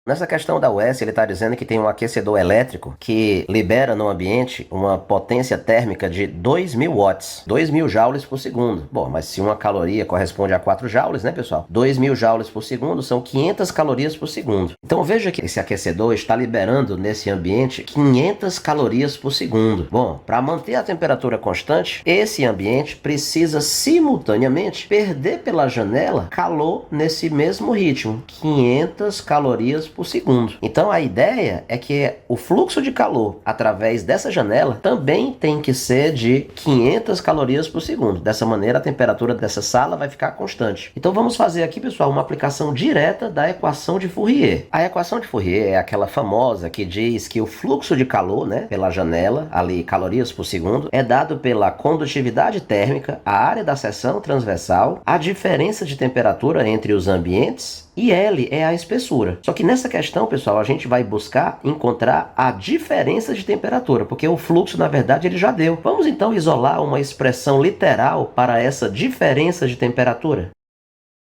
Nessa questão da UES, ele está dizendo que tem um aquecedor elétrico que libera no ambiente uma potência térmica de 2.000 watts, 2.000 joules por segundo. Bom, mas se uma caloria corresponde a 4 joules, né, pessoal? 2.000 joules por segundo são 500 calorias por segundo. Então veja que esse aquecedor está liberando nesse ambiente 500 calorias por segundo. Bom, para manter a temperatura constante, esse ambiente precisa simultaneamente perder pela janela calor nesse mesmo ritmo, 500 calorias por segundo. Então a ideia é que o fluxo de calor através dessa janela também tem que ser de 500 calorias por segundo. Dessa maneira a temperatura dessa sala vai ficar constante. Então vamos fazer aqui, pessoal, uma aplicação direta da equação de Fourier. A equação de Fourier é aquela famosa que diz que o fluxo de calor, né, pela janela, ali calorias por segundo, é dado pela condutividade térmica, a área da seção transversal, a diferença de temperatura entre os ambientes e L é a espessura. Só que nessa questão, pessoal, a gente vai buscar encontrar a diferença de temperatura, porque o fluxo, na verdade, ele já deu. Vamos então isolar uma expressão literal para essa diferença de temperatura?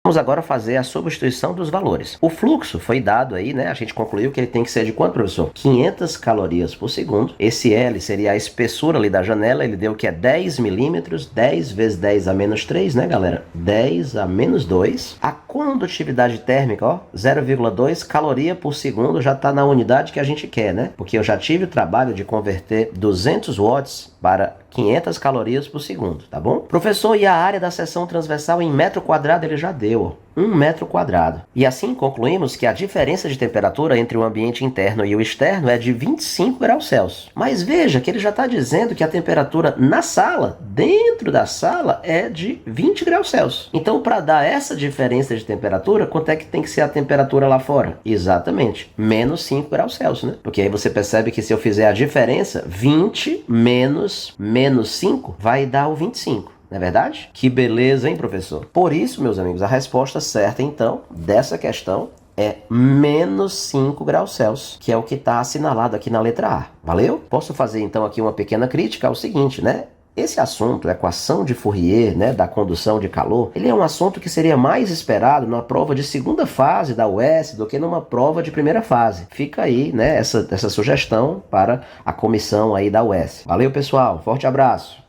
Vamos agora fazer a substituição dos valores. O fluxo foi dado aí, né? A gente concluiu que ele tem que ser de quanto, professor? 500 calorias por segundo. Esse L seria a espessura ali da janela, ele deu que é 10 milímetros, 10 vezes 10 a menos 3, né, galera? 10 a menos 2. A condutividade térmica, ó, 0,2 caloria por segundo, já está na unidade que a gente quer, né? Porque eu já tive o trabalho de converter 200 watts para 500 calorias por segundo, tá bom? Professor, e a área da seção transversal em metro quadrado ele já deu, 1 metro quadrado. E assim concluímos que a diferença de temperatura entre o ambiente interno e o externo é de 25 graus Celsius. Mas veja que ele já está dizendo que a temperatura na sala, dentro da sala, é de 20 graus Celsius. Então, para dar essa diferença de temperatura, quanto é que tem que ser a temperatura lá fora? Exatamente, menos 5 graus Celsius, né? Porque aí você percebe que se eu fizer a diferença, 20 menos 5 vai dar o 25. Não é verdade? Que beleza, hein, professor? Por isso, meus amigos, a resposta certa, então, dessa questão é menos 5 graus Celsius, que é o que está assinalado aqui na letra A. Valeu? Posso fazer, então, aqui uma pequena crítica ao seguinte, né? Esse assunto, a equação de Fourier, né, da condução de calor, ele é um assunto que seria mais esperado numa prova de segunda fase da UES do que numa prova de primeira fase. Fica aí, né, essa sugestão para a comissão aí da UES. Valeu, pessoal. Forte abraço.